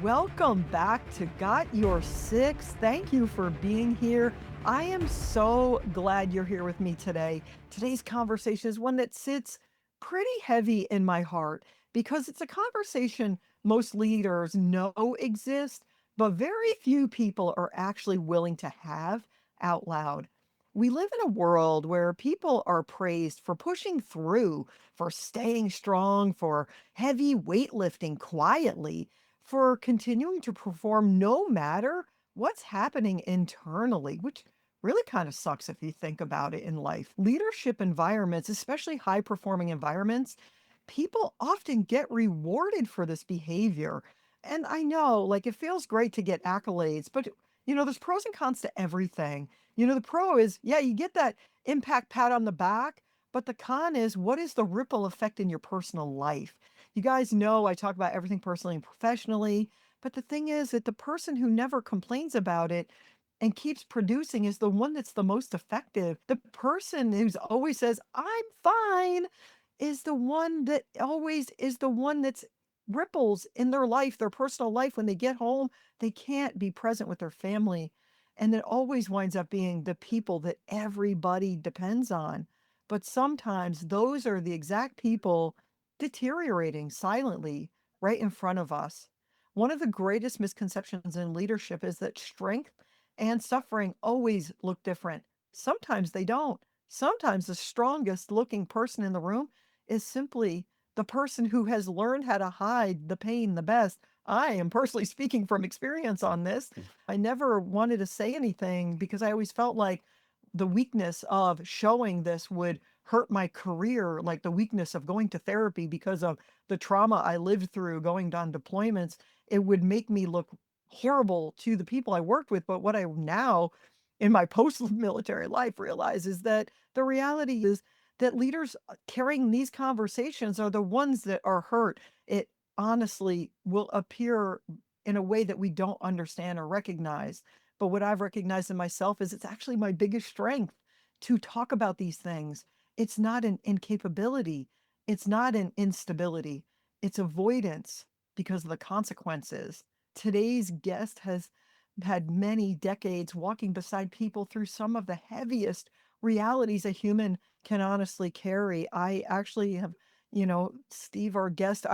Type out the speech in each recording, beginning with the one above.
Welcome back to Got Your Six. Thank you for being here. I am so glad you're here with me today. Today's conversation is one that sits pretty heavy in my heart because it's a conversation most leaders know exists, but very few people are actually willing to have out loud. We live in a world where people are praised for pushing through, for staying strong, for heavy weightlifting quietly, for continuing to perform no matter what's happening internally, which really kind of sucks if you think about it in life. Leadership environments, especially high performing environments, people often get rewarded for this behavior. And I know, like, it feels great to get accolades, but there's pros and cons to everything. The pro is, yeah, you get that impact pat on the back, but the con is, what is the ripple effect in your personal life? You guys know I talk about everything personally and professionally, but the thing is that the person who never complains about it and keeps producing is the one that's the most effective. The person who's always says, I'm fine, is the one that always is the one that's ripples in their life, their personal life. When they get home, they can't be present with their family. And it always winds up being the people that everybody depends on. But sometimes those are the exact people deteriorating silently right in front of us. One of the greatest misconceptions in leadership is that strength and suffering always look different. Sometimes they don't. Sometimes the strongest looking person in the room is simply the person who has learned how to hide the pain the best. I am personally speaking from experience on this. I never wanted to say anything because I always felt like the weakness of showing this would hurt my career, like the weakness of going to therapy because of the trauma I lived through going on deployments. It would make me look horrible to the people I worked with. But what I now in my post-military life realize is that the reality is that leaders carrying these conversations are the ones that are hurt. It honestly will appear in a way that we don't understand or recognize. But what I've recognized in myself is it's actually my biggest strength to talk about these things. It's not an incapability. It's not an instability. It's avoidance because of the consequences. Today's guest has had many decades walking beside people through some of the heaviest realities a human can honestly carry. I actually have, Steve, our guest,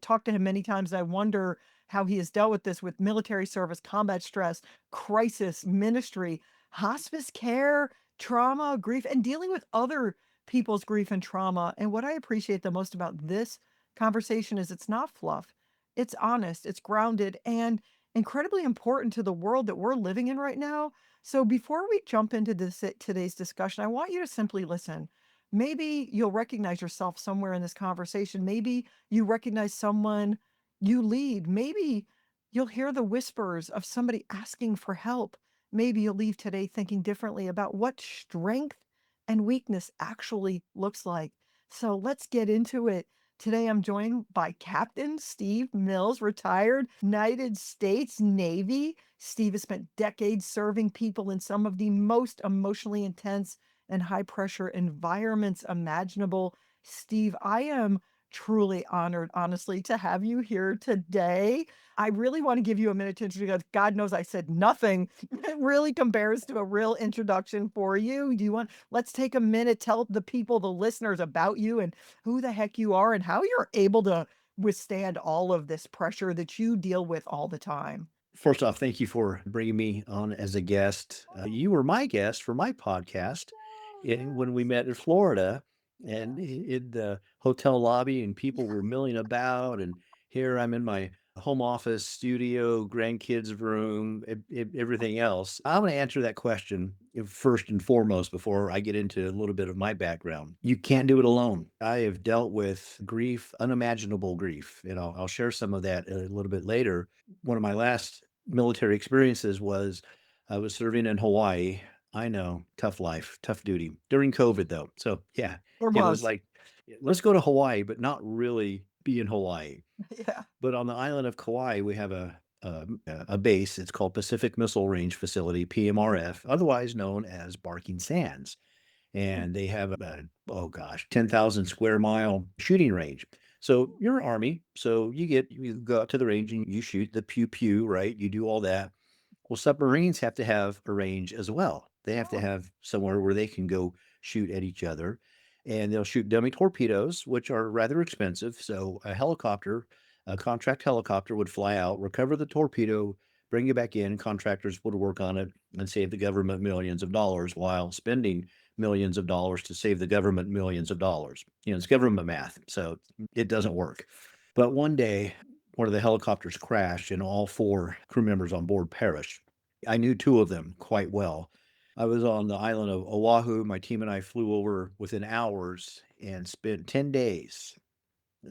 talked to him many times. I wonder how he has dealt with this with military service, combat stress, crisis, ministry, hospice care, trauma, grief, and dealing with other people's grief and trauma. And what I appreciate the most about this conversation is it's not fluff, it's honest, it's grounded, and incredibly important to the world that we're living in right now. So before we jump into today's discussion, I want you to simply listen. Maybe you'll recognize yourself somewhere in this conversation. Maybe you recognize someone you lead. Maybe you'll hear the whispers of somebody asking for help. Maybe you'll leave today thinking differently about what strength and weakness actually looks like. So let's get into it. Today, I'm joined by Captain Steve Mills, retired United States Navy. Steve has spent decades serving people in some of the most emotionally intense and high pressure environments imaginable. Steve, I am truly honored, honestly, to have you here today. I really want to give you a minute to introduce. God knows I said nothing that really compares to a real introduction for you. Do you want, let's take a minute, tell the people, the listeners about you and who the heck you are and how you're able to withstand all of this pressure that you deal with all the time. First off, thank you for bringing me on as a guest. You were my guest for my podcast when we met in Florida and in the hotel lobby, and people were milling about. And here I'm in my home office, studio, grandkids' room, everything else. I'm going to answer that question first and foremost before I get into a little bit of my background. You can't do it alone. I have dealt with grief, unimaginable grief. I'll share some of that a little bit later. One of my last military experiences was I was serving in Hawaii. I know, tough life, tough duty during COVID though. So yeah, Or it was was. like, let's go to Hawaii, but not really be in Hawaii. Yeah. But on the island of Kauai, we have a base. It's called Pacific Missile Range Facility, PMRF, otherwise known as Barking Sands. And they have oh gosh, 10,000 square mile shooting range. So you're Army, so you go out to the range and you shoot the pew pew, right? You do all that. Well, submarines have to have a range as well. They have to Oh, have somewhere where they can go shoot at each other, and they'll shoot dummy torpedoes, which are rather expensive. So a contract helicopter would fly out, recover the torpedo, bring it back in. Contractors would work on it and save the government millions of dollars while spending millions of dollars to save the government millions of dollars. It's government math, so it doesn't work. But one day, one of the helicopters crashed and all four crew members on board perished. I knew two of them quite well. I was on the island of Oahu. My team and I flew over within hours and spent 10 days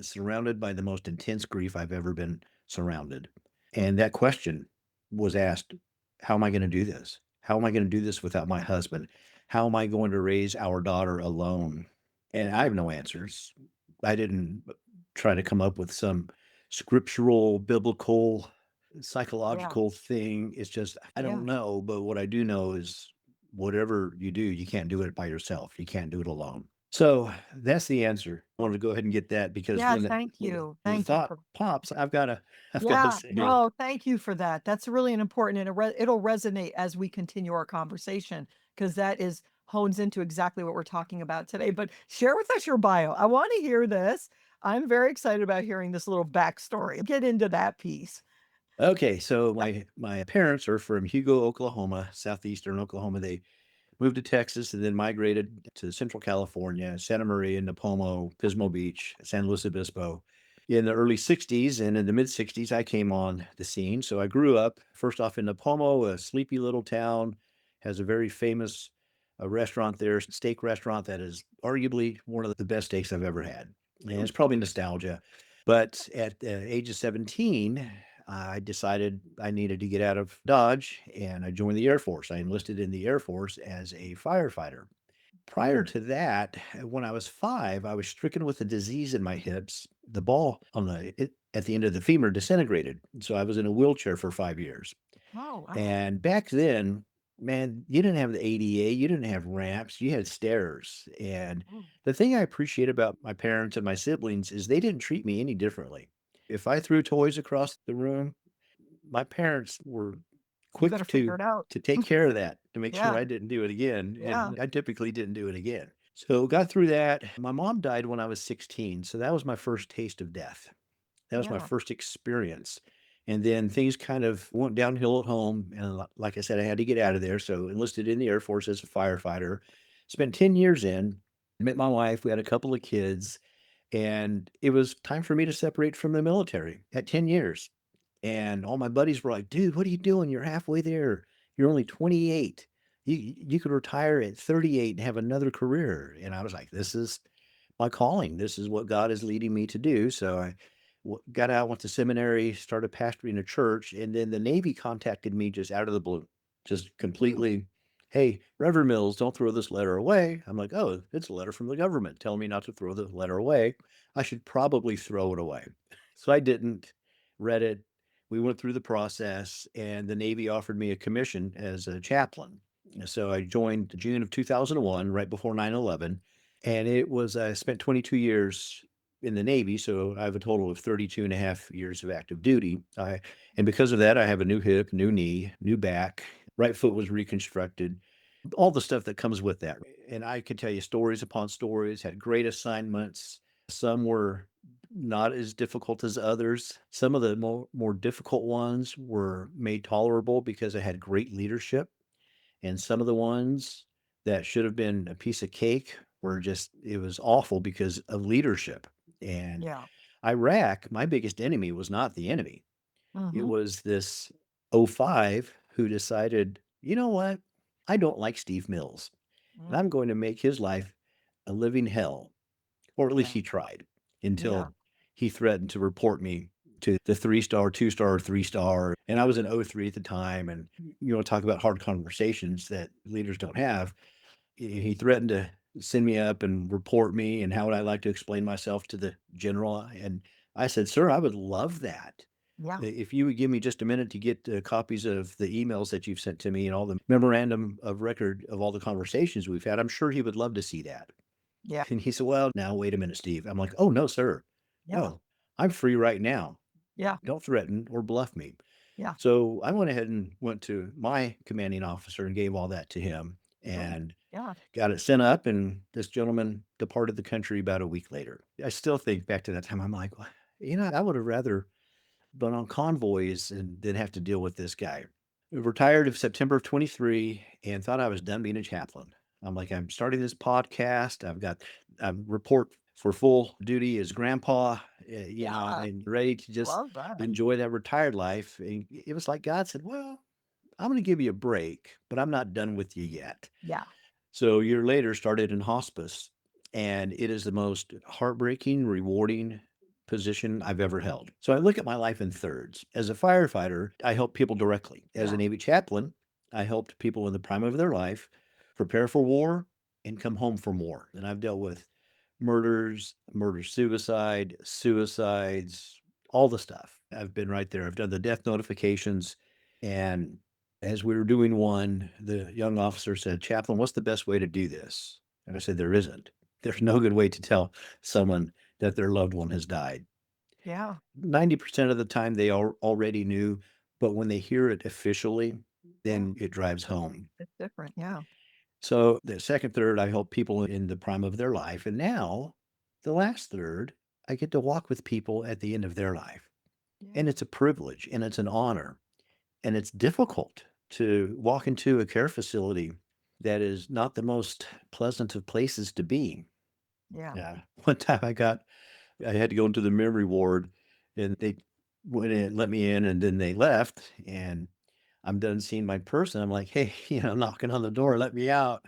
surrounded by the most intense grief I've ever been surrounded. And that question was asked, how am I going to do this? How am I going to do this without my husband? How am I going to raise our daughter alone? And I have no answers. I didn't try to come up with some scriptural, biblical, yeah, psychological thing. It's just, I yeah. don't know. But what I do know is whatever you do, you can't do it by yourself. You can't do it alone. So that's the answer. I wanted to go ahead and get that because Yeah, when the, thank when you. the Thank you thought for pops, I've got to yeah, say it. no, thank you for that. That's really an important and it'll resonate as we continue our conversation because that is hones into exactly what we're talking about today. But share with us your bio. I want to hear this. I'm very excited about hearing this little backstory. Get into that piece. Okay, so my parents are from Hugo, Oklahoma, southeastern Oklahoma. They moved to Texas and then migrated to Central California, Santa Maria, Napomo, Pismo Beach, San Luis Obispo. In the early 60s and in the mid 60s, I came on the scene. So I grew up first off in Napomo, a sleepy little town, has a very famous restaurant there, steak restaurant that is arguably one of the best steaks I've ever had. And it's probably nostalgia. But at the age of 17, I decided I needed to get out of Dodge and I joined the Air Force. I enlisted in the Air Force as a firefighter. Prior Mm. to that, when I was 5, I was stricken with a disease in my hips. The ball at the end of the femur disintegrated. So I was in a wheelchair for 5 years. Oh, wow. And back then, man, you didn't have the ADA, you didn't have ramps, you had stairs. And Mm. the thing I appreciate about my parents and my siblings is they didn't treat me any differently. If I threw toys across the room, my parents were You better quick figure it out. to take care of that, to make sure Yeah, I didn't do it again, yeah, and I typically didn't do it again. So, got through that. My mom died when I was 16, so that was my first taste of death. That was my yeah. first experience, and then things kind of went downhill at home, and like I said, I had to get out of there, so enlisted in the Air Force as a firefighter. Spent 10 years in, met my wife, we had a couple of kids, and it was time for me to separate from the military at 10 years. And all my buddies were like, "Dude, what are you doing? You're halfway there. You're only 28. You could retire at 38 and have another career." And I was like, "This is my calling. This is what God is leading me to do." So I got out, went to seminary, started pastoring a church, and then the Navy contacted me just out of the blue, just Mm. completely. Hey, Reverend Mills, don't throw this letter away. I'm like, oh, it's a letter from the government telling me not to throw the letter away. I should probably throw it away. So I didn't, read it. We went through the process, and the Navy offered me a commission as a chaplain. So I joined June of 2001, right before 9/11. And I spent 22 years in the Navy. So I have a total of 32 and a half years of active duty. And because of that, I have a new hip, new knee, new back, right foot was reconstructed, all the stuff that comes with that. And I could tell you stories upon stories, had great assignments. Some were not as difficult as others. Some of the more difficult ones were made tolerable because I had great leadership. And some of the ones that should have been a piece of cake were just, it was awful because of leadership. And Yeah. Iraq, my biggest enemy was not the enemy. It Mhm. was this '05 who decided, you know what? I don't like Steve Mills, and Mm. I'm going to make his life a living hell. Or at least Yeah, he tried yeah, until he threatened to report me to the 3-star, 2-star, 3-star. And I was in '03 at the time. And you want to talk about hard conversations that leaders don't have. He threatened to send me up and report me. And how would I like to explain myself to the general? And I said, sir, I would love that. yeah, If you would give me just a minute to get copies of the emails that you've sent to me and all the memorandum of record of all the conversations we've had, I'm sure he would love to see that. yeah. And he said, well, now wait a minute, Steve. I'm like, oh, no, sir. Yeah. No, I'm free right now. Yeah. Don't threaten or bluff me. Yeah. So I went ahead and went to my commanding officer and gave all that to him Good. and Yeah. got it sent up. And this gentleman departed the country about a week later. I still think back to that time. I'm like, "Well, I would have rather been on convoys and didn't have to deal with this guy." Retired of September of 23 and thought I was done being a chaplain. I'm like, I'm starting this podcast. I've got a report for full duty as grandpa, Yeah. and ready to just Love that. enjoy that retired life. And it was like God said, well, I'm going to give you a break, but I'm not done with you yet. Yeah. So a year later, started in hospice, and it is the most heartbreaking, rewarding position I've ever held. So I look at my life in thirds. As a firefighter, I help people directly. As a Yeah. Navy chaplain, I helped people in the prime of their life prepare for war and come home from war. And I've dealt with murders, murder suicide, suicides, all the stuff. I've been right there. I've done the death notifications. And as we were doing one, the young officer said, Chaplain, what's the best way to do this? And I said, there isn't. There's no good way to tell someone that their loved one has died. Yeah. 90% of the time they already knew, but when they hear it officially, Yeah. then it drives home. It's different. Yeah. So the second third, I help people in the prime of their life. And now the last third, I get to walk with people at the end of their life. Yeah. And it's a privilege and it's an honor. And it's difficult to walk into a care facility that is not the most pleasant of places to be. Yeah. Yeah. One time I had to go into the memory ward and they went in, let me in, and then they left. And I'm done seeing my person. I'm like, hey, knocking on the door, let me out.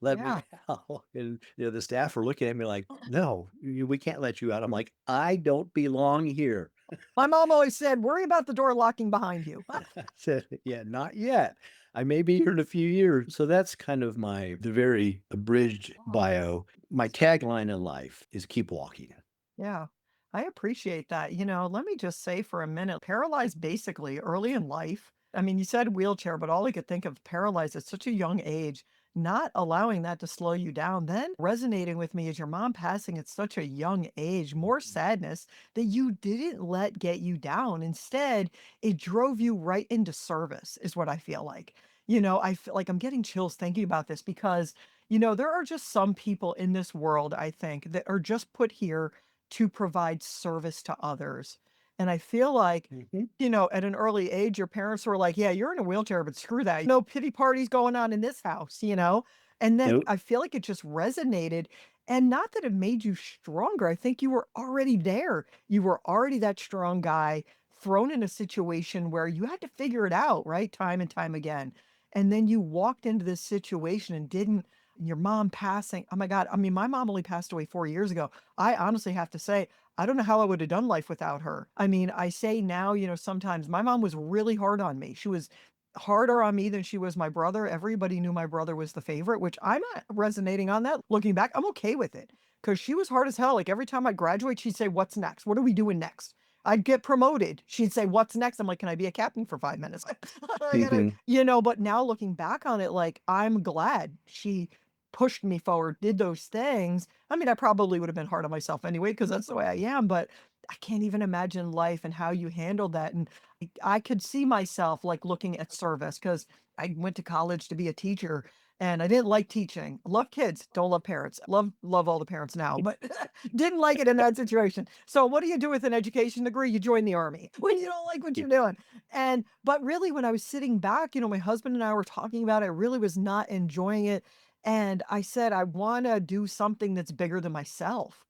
Let me Yeah. out. And the staff are looking at me like, no, we can't let you out. I'm like, I don't belong here. My mom always said, worry about the door locking behind you. I said, yeah, not yet. I may be here in a few years. So that's kind of the very abridged Wow. bio. My tagline in life is keep walking. Yeah, I appreciate that. Let me just say for a minute, paralyzed basically early in life. I mean, you said wheelchair, but all I could think of paralyzed at such a young age, not allowing that to slow you down. Then resonating with me is your mom passing at such a young age, more sadness that you didn't let get you down. Instead, it drove you right into service, is what I feel like. I feel like I'm getting chills thinking about this because, there are just some people in this world, I think, that are just put here to provide service to others. And I feel like, Mhm. at an early age, your parents were like, yeah, you're in a wheelchair, but screw that. No pity parties going on in this house. And then Nope. I feel like it just resonated. And not that it made you stronger. I think you were already there. You were already that strong guy thrown in a situation where you had to figure it out, right? Time and time again. And then you walked into this situation and didn't, your mom passing. Oh my God. I mean, my mom only passed away 4 years ago. I honestly have to say, I don't know how I would have done life without her. I mean, I say now, sometimes my mom was really hard on me. She was harder on me than she was my brother. Everybody knew my brother was the favorite, which I'm not resonating on that. Looking back, I'm okay with it because she was hard as hell. Like every time I graduate, she'd say, what's next? What are we doing next? I'd get promoted. She'd say, what's next? I'm like, can I be a captain for 5 minutes? I gotta, Mhm. but now looking back on it, like, I'm glad she pushed me forward, did those things. I mean, I probably would have been hard on myself anyway, because that's the way I am, but I can't even imagine life and how you handled that. And I could see myself like looking at service because I went to college to be a teacher and I didn't like teaching. Love kids, don't love parents. Love all the parents now, but didn't like it in that situation. So what do you do with an education degree? You join the army when you don't like what Yeah. you're doing. And but really when I was sitting back, my husband and I were talking about it, I really was not enjoying it. And I said, I want to do something that's bigger than myself.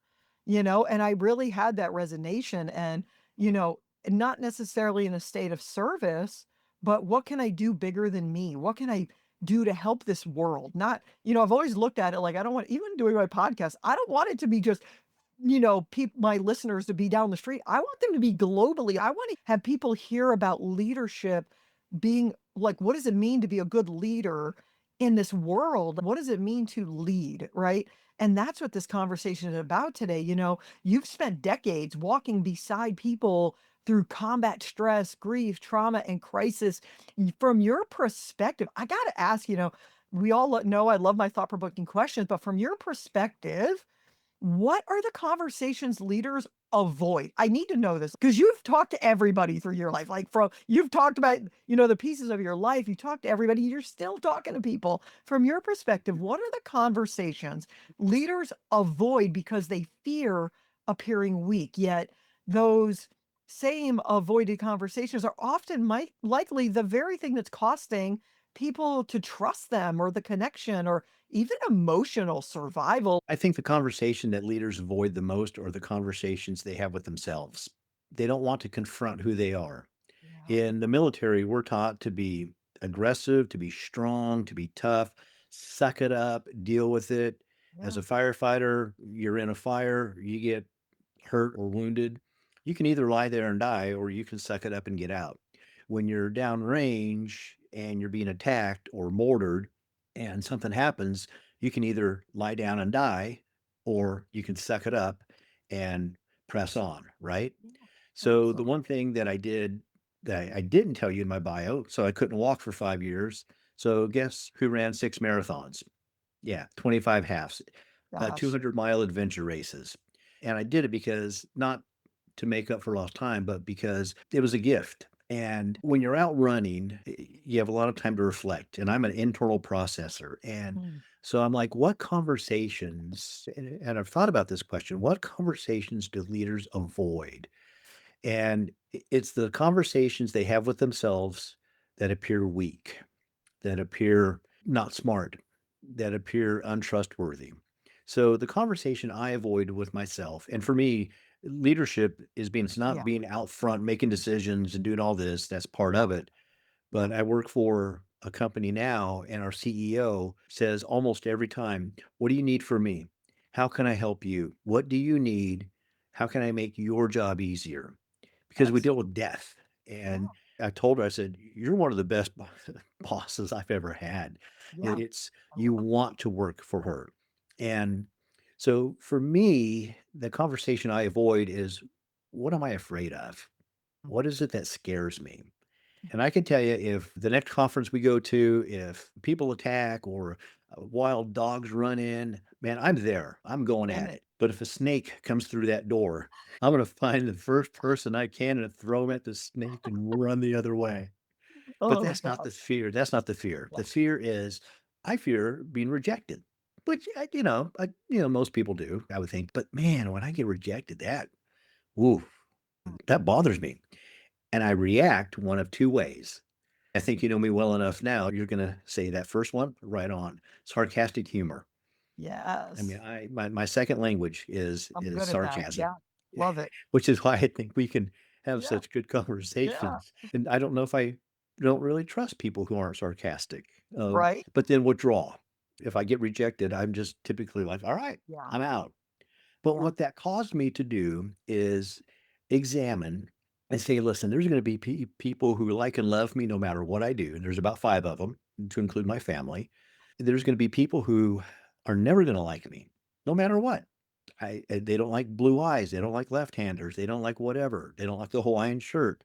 And I really had that resonation and, you know, not necessarily in a state of service, but what can I do bigger than me? What can I do to help this world? Not, I've always looked at it like I don't want, even doing my podcast, I don't want it to be just my listeners to be down the street. I want them to be globally. I want to have people hear about leadership being like, what does it mean to be a good leader in this world? What does it mean to lead? Right. And that's what this conversation is about today. You've spent decades walking beside people through combat stress, grief, trauma, and crisis. From your perspective, I got to ask, we all know I love my thought provoking questions, but from your perspective, what are the conversations leaders avoid? I need to know this because you've talked to everybody through your life. Like from you've talked about, the pieces of your life. You talk to everybody. You're still talking to people. From your perspective, what are the conversations leaders avoid because they fear appearing weak? Yet those same avoided conversations are often might likely the very thing that's costing people to trust them or the connection or even emotional survival. I think the conversation that leaders avoid the most are the conversations they have with themselves. They don't want to confront who they are. Yeah. In the military, we're taught to be aggressive, to be strong, to be tough, suck it up, deal with it. As Yeah. a firefighter, you're in a fire, you get hurt or wounded. You can either lie there and die or you can suck it up and get out. When you're downrange and you're being attacked or mortared and something happens, you can either lie down and die or you can suck it up and press on, right? Yeah. So the Absolutely. one thing that I did that I didn't tell you in my bio, so I couldn't walk for 5 years. So guess who ran 6 marathons? Yeah, 25 halves, Gosh. 200-mile adventure races. And I did it because not to make up for lost time, but because it was a gift. And when you're out running, you have a lot of time to reflect. And I'm an internal processor. And Mm. so I'm like, what conversations, and I've thought about this question, what conversations do leaders avoid? And it's the conversations they have with themselves that appear weak, that appear not smart, that appear untrustworthy. So the conversation I avoid with myself, and for me, leadership is being it's not Yeah. being out front making decisions and doing all this. That's part Yeah. of it. Yeah. But I work for a company now, and our CEO says almost every time, "What do you need from me? How can I help you? What do you need? How can I make your job easier?" Because we That's deal with death. And yeah. I told her, I said, "You're one of the best bosses I've ever had." Yeah. It's I you love want to work for her. And so for me, the conversation I avoid is what am I afraid of? it. What is it that scares me? And I can tell you if the next conference we go to, if people attack or wild dogs run in, man, I'm there. I'm going In at it. it. But if a snake comes through that door, I'm going to find the first person I can and throw him at the snake and run the other way. But Oh that's not gosh. the fear. That's not the fear. Yeah. The fear is I fear being rejected, which, most people do, I would think. But man, when I get rejected, ooh, that bothers me. And I react one of two ways. I think you know me well enough now, you're gonna say that first one, right on. Sarcastic humor. I mean, Yes. my second language I'm is good at that. sarcasm, Yeah. Love it. which is why I think we can have Yeah. such good Yeah. conversations, and I don't know if I don't really trust people who aren't sarcastic, Right. but then withdraw. If I get rejected, I'm just typically like, "All right, Yeah. I'm out." But Yeah. what that caused me to do is examine and say, "Listen, there's gonna be people who like and love me no matter what I do," and there's about 5 of them, to include my family. There's gonna be people who are never gonna like me, no matter what. They don't like blue eyes, they don't like left-handers, they don't like whatever, they don't like the Hawaiian shirt.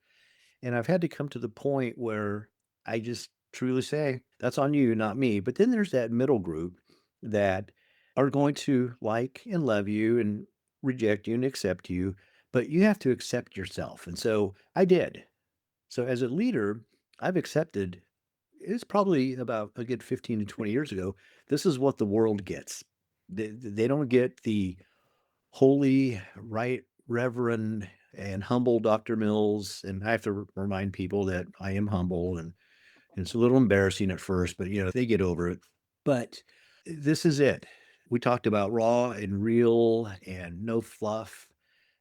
And I've had to come to the point where I just truly say, "That's on you, not me." But then there's that middle group that are going to like and love you and reject you and accept you, but you have to accept yourself. And so I did. So as a leader, I've accepted it's probably about a good 15 to 20 years ago. This is what the world gets. They don't get the holy, right reverend and humble Dr. Mills. And I have to remind people that I am humble and it's a little embarrassing at first, but they get over it. But this is it. We talked about raw and real and no fluff.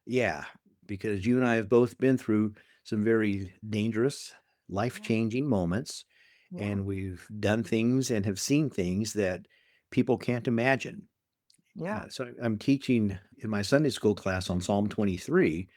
Yeah, because you and I have both been through some very dangerous, life Yeah. changing moments, Yeah. and we've done things and have seen things that people can't imagine. Yeah. So I'm teaching in my Sunday school class on Psalm 23,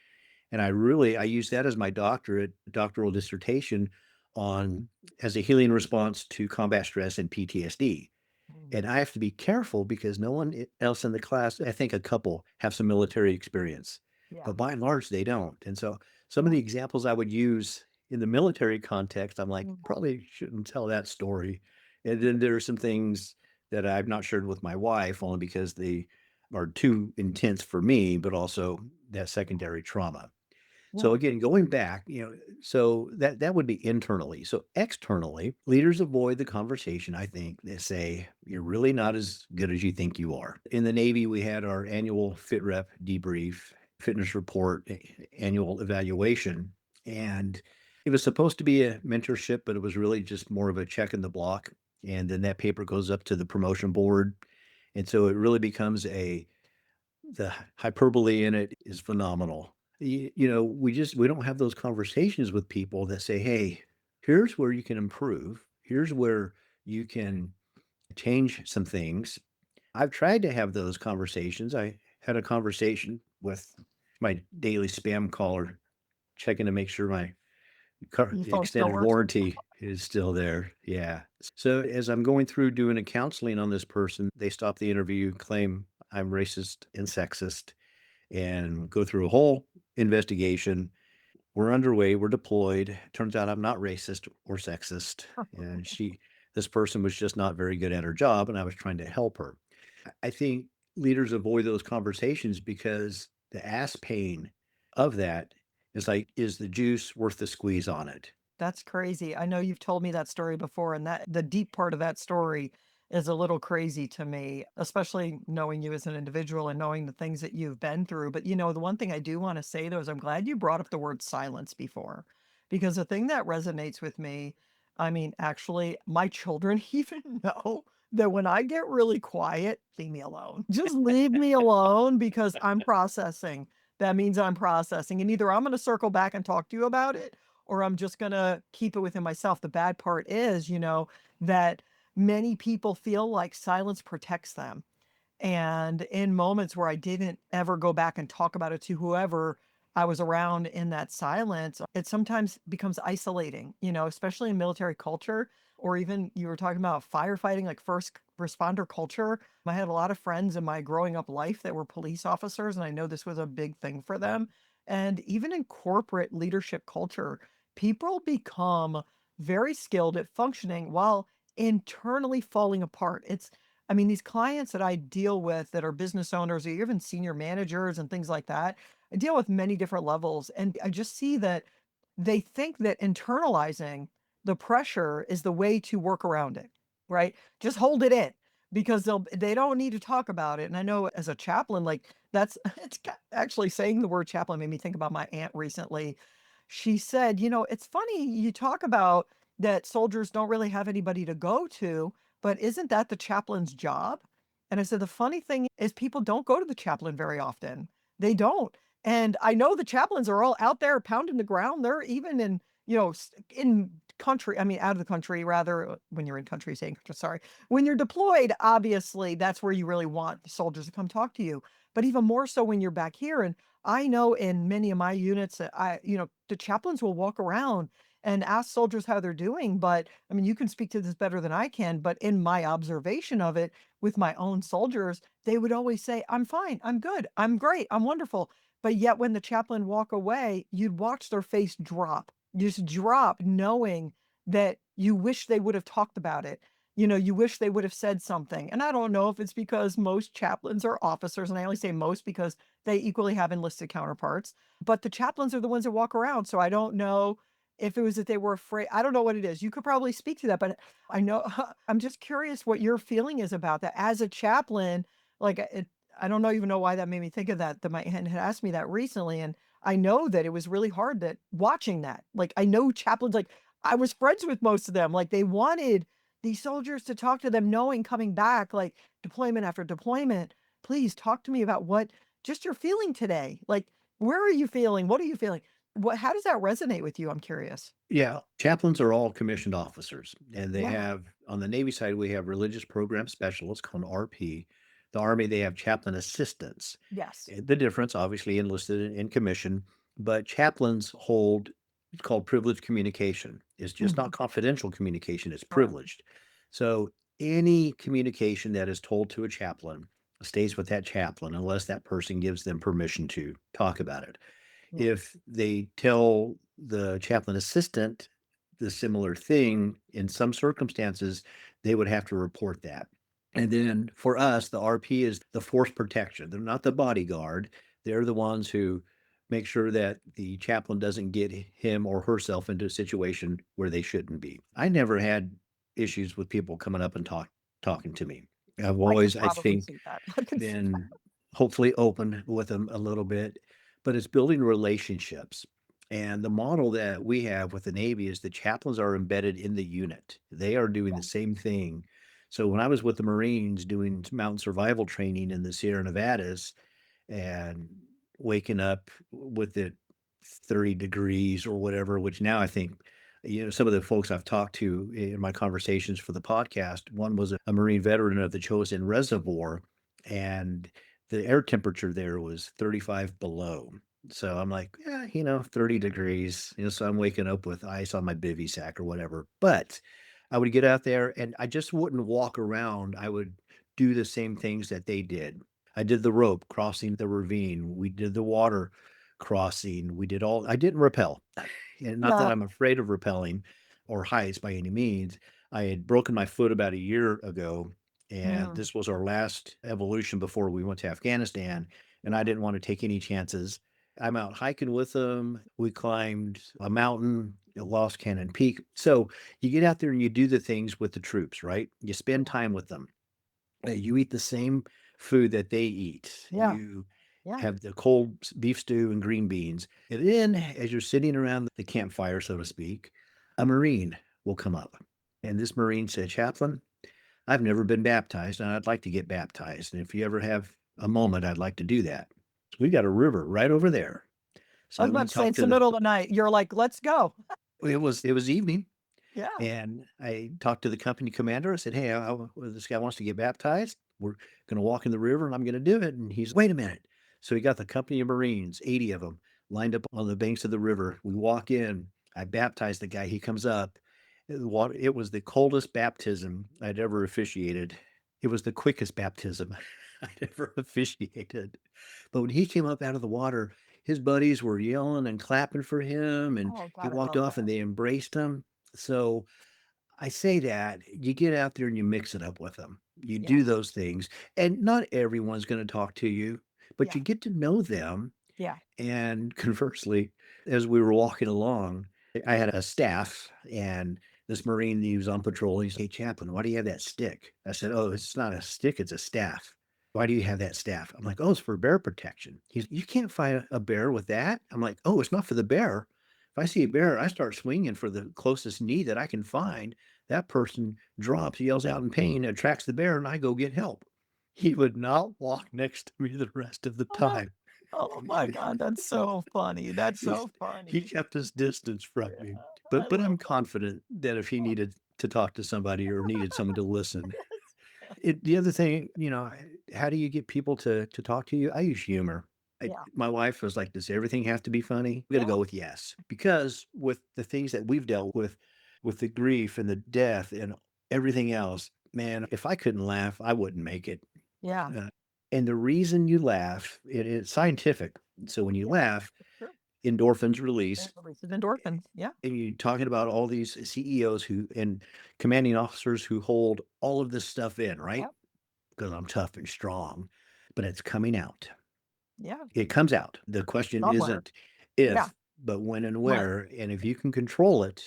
and I use that as my doctoral dissertation on as a healing response to combat stress and PTSD. Mm. And I have to be careful because no one else in the class, I think a couple have some military experience, Yeah. but by and large they don't. And so some of Yeah. the examples I would use in the military context, I'm like, Mm. probably shouldn't tell that story. And then there are some things that I've not shared with my wife only because are too intense for me, but also that secondary trauma. So Well, again, going back, so that would be internally. So externally, leaders avoid the conversation, I think. They say, you're really not as good as you think you are. In the Navy, we had our annual fit rep debrief, fitness report, annual evaluation. And it was supposed to be a mentorship, but it was really just more of a check in the block. And then that paper goes up to the promotion board. And so it really becomes the hyperbole in it is phenomenal. We don't have those conversations with people that say, "Hey, here's where you can improve. Here's where you can change some things." I've tried to have those conversations. I had a conversation with my daily spam caller, checking to make sure my your phone still extended works? warranty is still there. Yeah. So as I'm going through doing a counseling on this person, they stop the interview, claim I'm racist and sexist, and go through a whole investigation. We're underway, we're deployed. Turns out I'm not racist or sexist. And this person was just not very good at her job, and I was trying to help her. I think leaders avoid those conversations because the ass pain of that is like, is the juice worth the squeeze on it? That's crazy. I know you've told me that story before, and that the deep part of that story is a little crazy to me, especially knowing you as an individual and knowing the things that you've been through. But the one thing I do want to say though is I'm glad you brought up the word silence before, because the thing that resonates with me, I mean, actually, my children even know that when I get really quiet, leave me alone. Just leave me alone because I'm processing. That means I'm processing. And either I'm going to circle back and talk to you about it or I'm just gonna keep it within myself. The bad part is, that many people feel like silence protects them. And in moments where I didn't ever go back and talk about it to whoever I was around in that silence, it sometimes becomes isolating, especially in military culture, or even you were talking about firefighting, like first responder culture. I had a lot of friends in my growing up life that were police officers, and I know this was a big thing for them. And even in corporate leadership culture, people become very skilled at functioning while internally falling apart. I mean, these clients that I deal with that are business owners or even senior managers and things like that, I deal with many different levels. And I just see that they think that internalizing the pressure is the way to work around it, right? Just hold it in because they don't need to talk about it. And I know as a chaplain, like that's actually saying the word chaplain made me think about my aunt recently. She said, it's funny you talk about that soldiers don't really have anybody to go to, but isn't that the chaplain's job? And I said, the funny thing is people don't go to the chaplain very often. They don't. And I know the chaplains are all out there pounding the ground. They're even in, in country, I mean, out of the country, rather, when you're in country, saying, sorry, when you're deployed, obviously, that's where you really want the soldiers to come talk to you. But even more so when you're back here. And I know in many of my units that the chaplains will walk around and ask soldiers how they're doing. But I mean, you can speak to this better than I can. But in my observation of it with my own soldiers, they would always say, I'm fine, I'm good, I'm great, I'm wonderful. But yet when the chaplain walk away, you'd watch their face drop, just drop, knowing that you wish they would have talked about it. You wish they would have said something. And I don't know if it's because most chaplains are officers, and I only say most because they equally have enlisted counterparts, but the chaplains are the ones that walk around. So I don't know if it was that they were afraid. I don't know what it is. You could probably speak to that, but I know I'm just curious what your feeling is about that as a chaplain. Like I don't know even know why that made me think of that. That my aunt had asked me that recently, and I know that it was really hard that watching that. Like I know chaplains, like I was friends with most of them. Like they wanted these soldiers to talk to them, knowing coming back, like deployment after deployment. Please talk to me about what just you're feeling today. Like where are you feeling? What are you feeling? How does that resonate with you? I'm curious. Yeah, chaplains are all commissioned officers, and they Yeah. have on the Navy side, we have religious program specialists called RP. The Army, they have chaplain assistants. Yes. The difference, obviously, enlisted in commission, but chaplains hold it's called privileged communication. It's just not Mhm. confidential communication, it's Correct. privileged. So any communication that is told to a chaplain stays with that chaplain unless that person gives them permission to talk about it. Yeah. If they tell the chaplain assistant the similar thing, in some circumstances, they would have to report that. And then for us, the RP is the force protection. They're not the bodyguard. They're the ones who make sure that the chaplain doesn't get him or herself into a situation where they shouldn't be. I never had issues with people coming up and talking to me. I've I could always, I probably think, see that. I could see that. been hopefully open with them a little bit, but it's building relationships. And the model that we have with the Navy is the chaplains are embedded in the unit. They are doing Yeah. the same thing. So when I was with the Marines doing mountain survival training in the Sierra Nevadas, and waking up with it 30 degrees or whatever, which now I think, some of the folks I've talked to in my conversations for the podcast, one was a Marine veteran of the Chosin Reservoir, and the air temperature there was 35 below. So I'm like, yeah, 30 degrees. So I'm waking up with ice on my bivy sack or whatever. But I would get out there and I just wouldn't walk around. I would do the same things that they did. I did the rope crossing the ravine. We did the water crossing. I didn't rappel. And not that Yeah. I'm afraid of rappelling or heights by any means. I had broken my foot about a year ago, and Mm. this was our last evolution before we went to Afghanistan. And I Yeah. didn't want to take any chances. I'm out hiking with them. We climbed a mountain, Lost Cannon Peak. So you get out there and you do the things with the troops, right? You spend Yeah. time with them. You eat the same food that they eat. Yeah. You Yeah. have the cold beef stew and green beans. And then, as you're sitting around the campfire, so to speak, a Marine will come up. And this Marine said, Chaplain, I've never been baptized and I'd like to get baptized. And if you ever have a moment, I'd like to do that. So we got a river right over there. I So was I went about and to say talked it's to the the, middle of the night. You're like, let's go. it was evening. Yeah. And I talked to the company commander. I said, "Hey, this guy wants to get baptized. We're going to walk in the river and I'm going to do it." And he's, "Wait a minute." So he got the company of Marines, 80 of them, lined up on the banks of the river. We walk in. I baptize the guy. He comes up. It was the coldest baptism I'd ever officiated. It was the quickest baptism I'd ever officiated. But when he came up out of the water, his buddies were yelling and clapping for him, and Oh he God, I walked love off and that. they embraced him. So I say that you get out there and you mix it up with them. You Yeah. do those things, and not everyone's going to talk to you, but Yeah. you get to know them. Yeah. And conversely, as we were walking along, I had a staff, and this Marine, he was on patrol. He's, "Hey, Chaplain, why do you have that stick?" I said, "Oh, it's not a stick, it's a staff." "Why do you have that staff?" I'm like, "Oh, it's for bear protection." "You can't fight a bear with that." I'm like, "Oh, it's not for the bear. If I see a bear, I start swinging for the closest knee that I can find. That person drops, yells out in pain, attracts the bear, and I go get help." He would not walk next to me the rest of the Oh, time. oh my God, that's so funny. That's He's so he funny. kept his distance from Yeah, me, I but I'm love that. confident that if he Oh, needed to talk to somebody or needed someone to listen. yes. The other thing, how do you get people to talk to you? I use humor. Yeah. My wife was like, "Does everything have to be funny?" We gotta Yeah. go with yes, because with the things that we've dealt with the grief and the death and everything else, man, if I couldn't laugh, I wouldn't make it. Yeah. Uh, and the reason you laugh, it's scientific. So when you Yeah. laugh, It's true. endorphins It release, releases endorphins. Yeah. and you're talking about all these CEOs who and commanding officers who hold all of this stuff in, right? Yep. Because I'm tough and strong, but it's coming out. Yeah. It comes out. The question Somewhere. isn't Yeah. if, but when and Right. where. And if you can control it,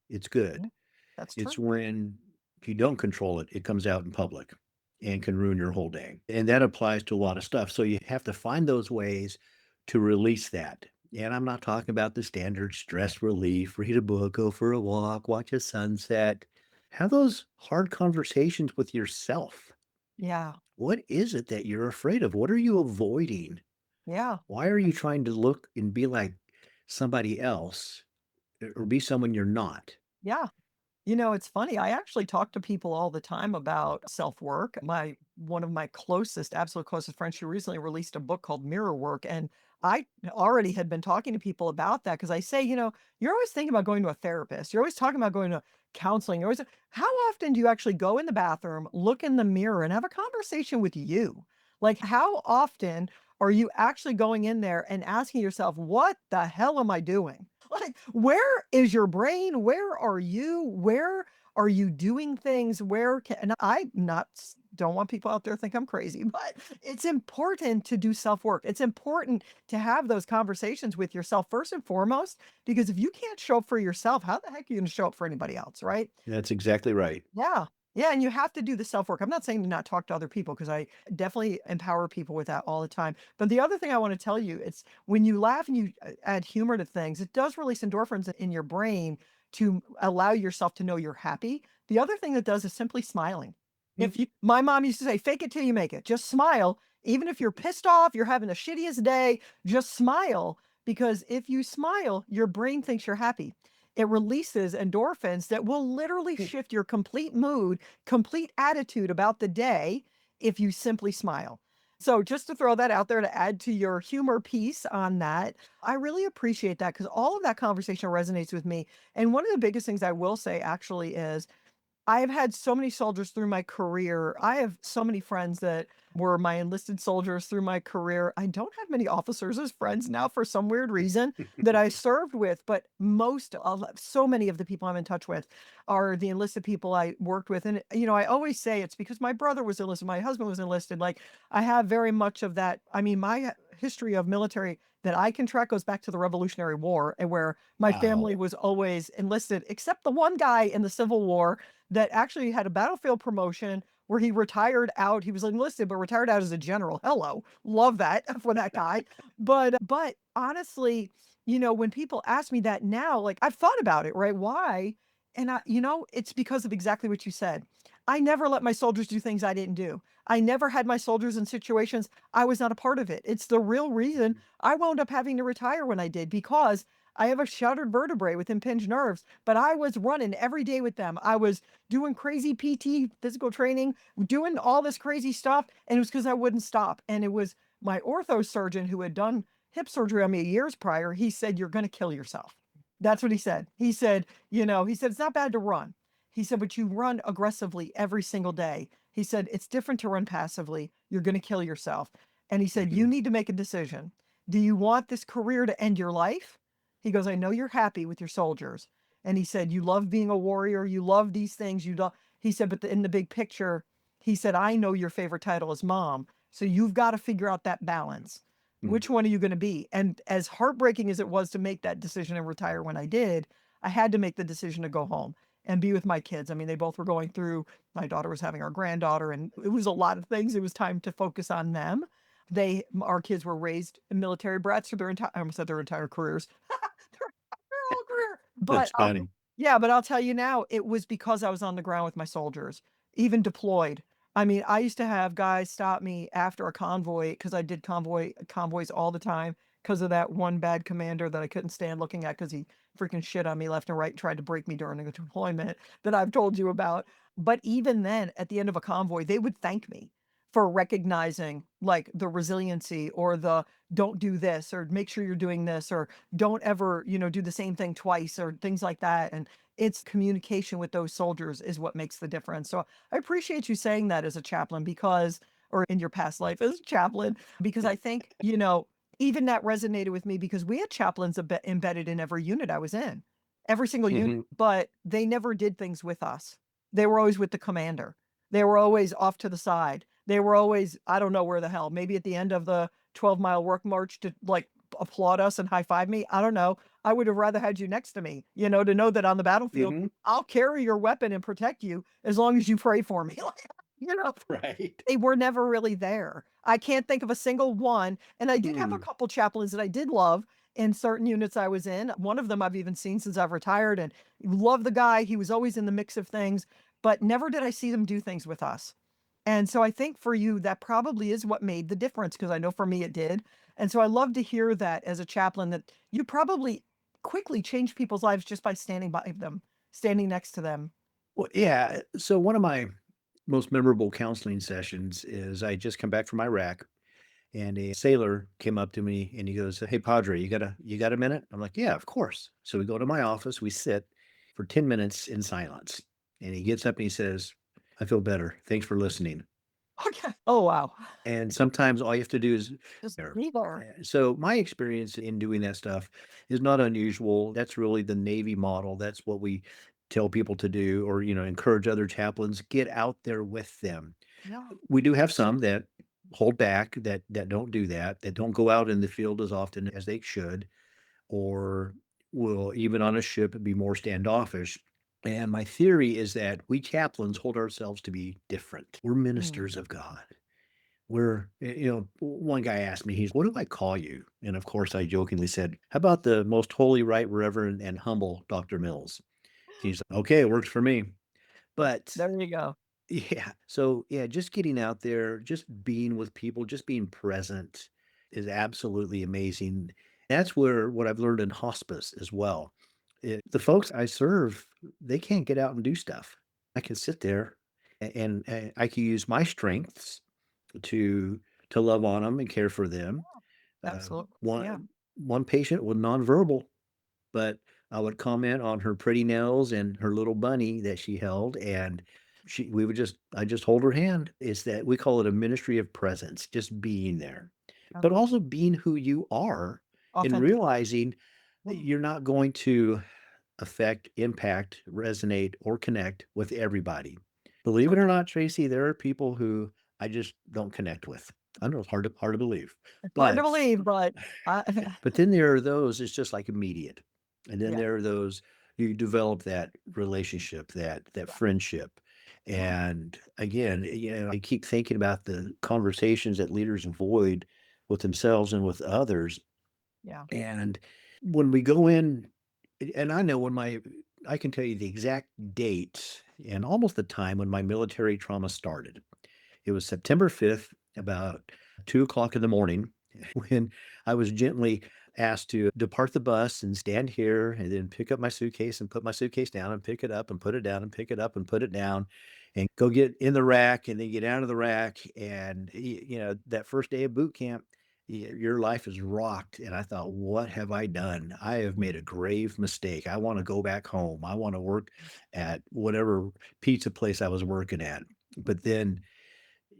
it's Yeah. good. That's It's true. when you don't control it, it comes out in public and can ruin your whole day. And that applies to a lot of stuff. So you have to find those ways to release that. And I'm not talking about the standard stress relief, read a book, go for a walk, watch a sunset. Have those hard conversations with yourself. Yeah. What is it that you're afraid of? What are you avoiding? Yeah. Why are you trying to look and be like somebody else or be someone you're not? Yeah. It's funny. I actually talk to people all the time about self-work. My one of my closest, absolute closest friends, she recently released a book called Mirror Work. And I already had been talking to people about that because I say, you're always thinking about going to a therapist. You're always talking about going to counseling. You're always how often do you actually go in the bathroom, look in the mirror, and have a conversation with you? Like, how often are you actually going in there and asking yourself, what the hell am I doing? Like, where is your brain? Where are you? Where are you doing things? Where can and I'm not Don't want people out there think I'm crazy, but it's important to do self-work. It's important to have those conversations with yourself first and foremost, because if you can't show up for yourself, how the heck are you gonna show up for anybody else, right? That's exactly right. Yeah. Yeah, and you have to do the self-work. I'm not saying to not talk to other people because I definitely empower people with that all the time. But the other thing I want to tell you, it's when you laugh and you add humor to things, it does release endorphins in your brain to allow yourself to know you're happy. The other thing that does is simply smiling. Mm. If you My mom used to say, fake it till you make it. Just smile. Even if you're pissed off, you're having the shittiest day, just smile. Because if you smile, your brain thinks you're happy. It releases endorphins that will literally Mm. shift your complete mood, complete attitude about the day if you simply smile. So just to throw that out there to add to your humor piece on that, I really appreciate that because all of that conversation resonates with me. And one of the biggest things I will say actually is I've had so many soldiers through my career. I have so many friends that were my enlisted soldiers through my career. I don't have many officers as friends now for some weird reason that I served with, but most of so many of the people I'm in touch with are the enlisted people I worked with. And, I always say it's because my brother was enlisted, my husband was enlisted. Like, I have very much of that. I mean, my history of military that I can track goes back to the Revolutionary War, and where my family Wow. was always enlisted, except the one guy in the Civil War that actually had a battlefield promotion where he retired out. He was enlisted, but retired out as a general. Hello. Love that for that guy. But honestly, when people ask me that now, like I've thought about it, right? Why? And it's because of exactly what you said. I never let my soldiers do things I didn't do. I never had my soldiers in situations I was not a part of it. It's the real reason I wound up having to retire when I did because I have a shattered vertebrae with impinged nerves, but I was running every day with them. I was doing crazy PT, physical training, doing all this crazy stuff. And it was because I wouldn't stop. And it was my ortho surgeon who had done hip surgery on me years prior. He said, "You're going to kill yourself." That's what he said. He said, "It's not bad to run." He said, "But you run aggressively every single day." He said, "It's different to run passively. You're going to kill yourself." And he said, "You need to make a decision. Do you want this career to end your life?" He goes, "I know you're happy with your soldiers." And he said, "You love being a warrior. You love these things. You love," he said, "but in the big picture," he said, "I know your favorite title is mom. So you've got to figure out that balance. Mm. Which one are you going to be?" And as heartbreaking as it was to make that decision and retire when I did, I had to make the decision to go home and be with my kids. I mean, they both were going through, my daughter was having our granddaughter, and it was a lot of things. It was time to focus on them. Our kids were raised military brats for their entire, I almost said their entire careers. Their whole career. That's funny. Yeah, but I'll tell you now, it was because I was on the ground with my soldiers, even deployed. I mean, I used to have guys stop me after a convoy because I did convoys all the time because of that one bad commander that I couldn't stand looking at because he freaking shit on me left and right, tried to break me during a deployment that I've told you about. But even then, at the end of a convoy, they would thank me for recognizing like the resiliency or the don't do this or make sure you're doing this or don't ever, do the same thing twice or things like that. And it's communication with those soldiers is what makes the difference. So I appreciate you saying that as a chaplain because, or in your past life as a chaplain, because I think, even that resonated with me because we had chaplains embedded in every unit I was in, every single unit, Mhm. but they never did things with us. They were always with the commander. They were always off to the side. They were always, I don't know where the hell, maybe at the end of the 12-mile work march to like applaud us and high five me. I don't know. I would have rather had you next to me, to know that on the battlefield, Mhm. I'll carry your weapon and protect you as long as you pray for me. Like, you know, Right. they were never really there. I can't think of a single one. And I did have a Hmm. couple chaplains that I did love in certain units I was in. One of them I've even seen since I've retired and love the guy. He was always in the mix of things, but never did I see them do things with us. And so I think for you, that probably is what made the difference because I know for me it did. And so I love to hear that as a chaplain that you probably quickly changed people's lives just by standing by them, standing next to them. Well, yeah. So one of my most memorable counseling sessions is I just come back from Iraq, and a sailor came up to me and he goes, "Hey, Padre, you got a minute?" I'm like, "Yeah, of course." So we go to my office, we sit for 10 minutes in silence, and he gets up and he says, "I feel better. Thanks for listening." Okay. Oh, wow. And sometimes all you have to do is Just there. be there. So my experience in doing that stuff is not unusual. That's really the Navy model. That's what we tell people to do, or encourage other chaplains, get out there with them. Yeah. We do have some that hold back, that don't do that, that don't go out in the field as often as they should, or will, even on a ship, be more standoffish. And my theory is that we chaplains hold ourselves to be different. We're Mm. ministers of God. One guy asked me, "What do I call you?" And of course, I jokingly said, "How about the most holy, right, reverend, and humble Dr. Mills?" He's like, "Okay, it works for me." But There you go. yeah, so yeah, just getting out there, just being with people, just being present is absolutely amazing. That's where what I've learned in hospice as well. The folks I serve, they can't get out and do stuff. I can sit there and I can use my strengths to love on them and care for them. Uh, Absolutely. Yeah. one patient was nonverbal, but I would comment on her pretty nails and her little bunny that she held, and I just hold her hand. It's that we call it a ministry of presence, just being there, but Okay. also being who you are and Authentic. realizing that Yeah. you're not going to affect, impact, resonate, or connect with everybody. Believe So it or true. not, Tracy, there are people who I just don't connect with. I know it's hard to believe, It's hard to but believe, but I but then there are those, it's just like immediate. And then yeah. there are those you develop that relationship, that Yeah. friendship. Yeah. And again, I keep thinking about the conversations that leaders avoid with themselves and with others. Yeah. And when we go in, and I know I can tell you the exact date and almost the time when my military trauma started. It was September 5th, about 2 o'clock in the morning, when I was gently asked to depart the bus and stand here and then pick up my suitcase and put my suitcase down and pick it up and put it down and pick it up and put it down and go get in the rack and then get out of the rack. And, that first day of boot camp, your life is rocked. And I thought, what have I done? I have made a grave mistake. I want to go back home. I want to work at whatever pizza place I was working at. But then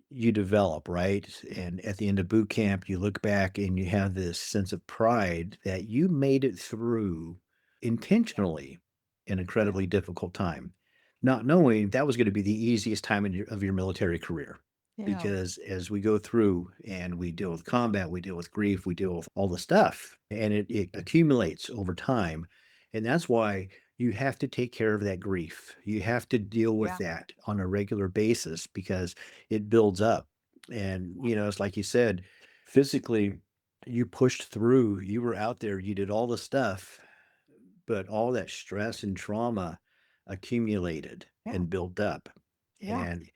you develop, right? And at the end of boot camp, you look back and you have this sense of pride that you made it through Yeah. intentionally an Yeah. incredibly difficult time, not knowing that was going to be the easiest time of your military career. Yeah. Because as we go through and we deal with combat, we deal with grief, we deal with all the stuff, and it accumulates over time. And that's why you have to take care of that grief. You have to deal with Yeah. that on a regular basis because it builds up. And, it's like you said, physically, you pushed through, you were out there, you did all the stuff, but all that stress and trauma accumulated Yeah. and built up. Yeah. And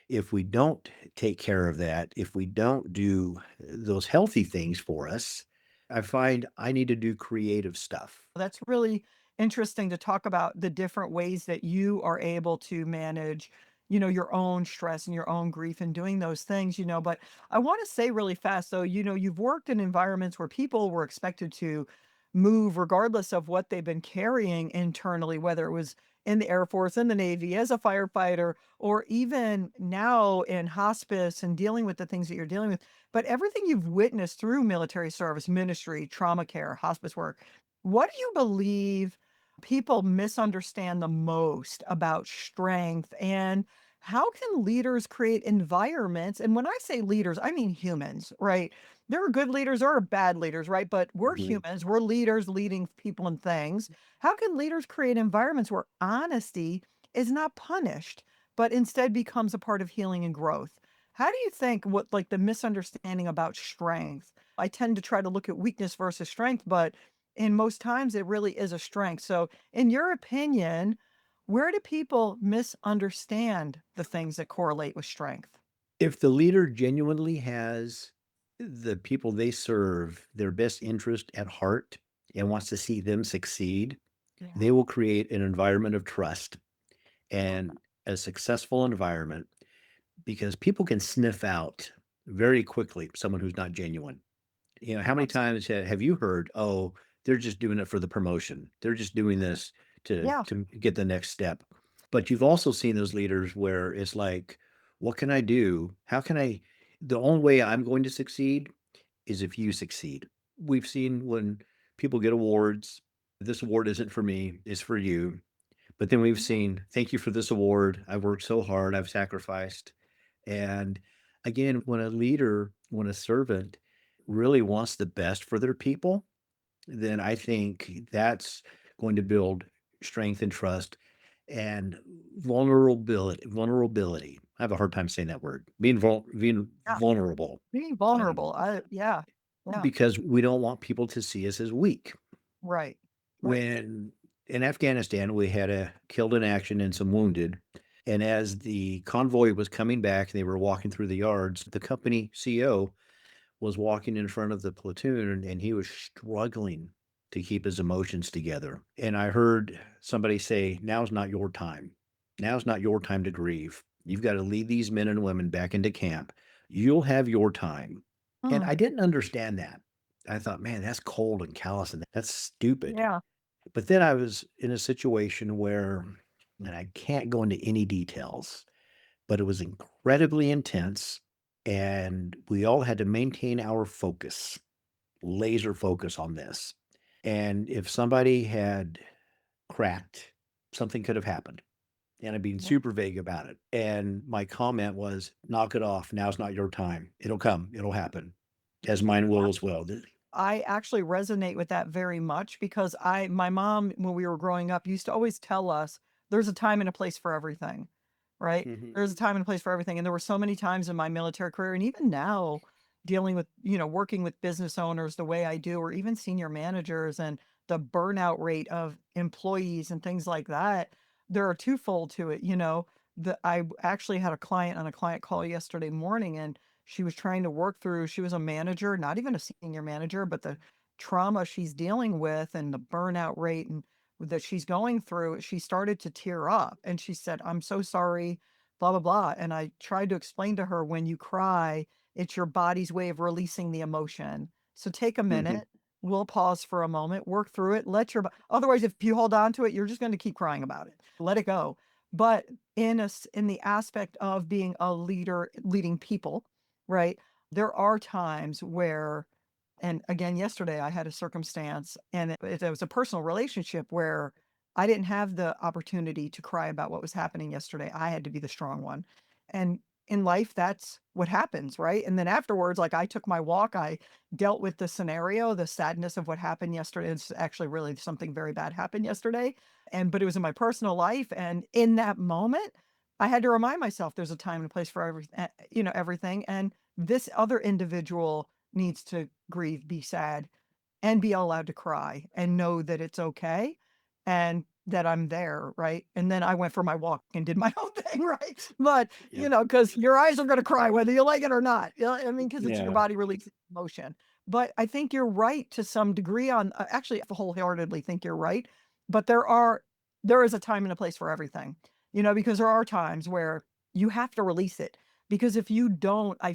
if we don't take care of that, if we don't do those healthy things for us, I find I need to do creative stuff. That's really interesting to talk about the different ways that you are able to manage, your own stress and your own grief and doing those things, but I want to say really fast though, you've worked in environments where people were expected to move regardless of what they've been carrying internally, whether it was in the Air Force, in the Navy, as a firefighter, or even now in hospice and dealing with the things that you're dealing with. But everything you've witnessed through military service, ministry, trauma care, hospice work, what do you believe people misunderstand the most about strength, and how can leaders create environments? And when I say leaders, I mean humans, right? There are good leaders, there are bad leaders, right? But we're Mhm. humans, we're leaders leading people and things. How can leaders create environments where honesty is not punished, but instead becomes a part of healing and growth? How do you think what like the misunderstanding about strength? I tend to try to look at weakness versus strength, but and most times it really is a strength. So, in your opinion, where do people misunderstand the things that correlate with strength? If the leader genuinely has the people they serve, their best interest at heart, and wants to see them succeed, Yeah. they will create an environment of trust Love and that. a successful environment because people can sniff out very quickly someone who's not genuine. How many Abs- times have you heard, "Oh, they're just doing it for the promotion. They're just doing this to Yeah. get the next step." But you've also seen those leaders where it's like, "What can I do? How can I the only way I'm going to succeed is if you succeed." We've seen when people get awards, "This award isn't for me, it's for you." But then we've Yeah. seen, "Thank you for this award. I've worked so hard, I've sacrificed." And again, when a leader, when a servant really wants the best for their people, then I think that's going to build strength and trust and vulnerability. I have a hard time saying that word. Being Yeah, vulnerable. being Um, vulnerable. Yeah, yeah, because we don't want people to see us as weak. right, right. When in Afghanistan, we had a killed in action and some wounded. And as the convoy was coming back, they were walking through the yards. The company CEO was walking in front of the platoon and he was struggling to keep his emotions together. And I heard somebody say, "Now's not your time. Now's not your time to grieve. You've got to lead these men and women back into camp. You'll have your time." And Mm, I didn't understand that. I thought, man, that's cold and callous and that's stupid. yeah. But then I was in a situation where, and I can't go into any details, but it was incredibly intense. And we all had to maintain our focus, laser focus on this. And if somebody had cracked, something could have happened. And I'm being Yeah. super vague about it. And my comment was, knock it off. Now's not your time. It'll come, it'll happen, as mine will as well. I actually resonate with that very much because my mom, when we were growing up, used to always tell us there's a time and a place for everything, right? Mhm, There's a time and a place for everything. And there were so many times in my military career, and even now, dealing with, working with business owners the way I do, or even senior managers and the burnout rate of employees and things like that, there are twofold to it. I actually had a client on a client call yesterday morning, and she was trying to work through she was a manager, not even a senior manager, but the trauma she's dealing with and the burnout rate and that she's going through, she started to tear up and she said, "I'm so sorry, blah, blah, blah." And I tried to explain to her, when you cry, it's your body's way of releasing the emotion. So take a mhm, minute. We'll pause for a moment, work through it, otherwise, if you hold on to it, you're just going to keep crying about it. Let it go. But in the aspect of being a leader, leading people, right? There are times where, and again, yesterday I had a circumstance and it was a personal relationship where I didn't have the opportunity to cry about what was happening yesterday. I had to be the strong one. And in life, that's what happens, right? And then afterwards, like I took my walk, I dealt with the scenario, the sadness of what happened yesterday. It's actually really something very bad happened yesterday. But it was in my personal life. And in that moment, I had to remind myself there's a time and a place for everything. And this other individual needs to grieve, be sad, and be allowed to cry and know that it's okay and that I'm there, right? And then I went for my walk and did my own thing, right? But, yeah, because your eyes are going to cry whether you like it or not. I mean, because it's your yeah, body releasing emotion. But I think you're right to some degree actually, I wholeheartedly think you're right. But there is a time and a place for everything, because there are times where you have to release it. Because if you don't, I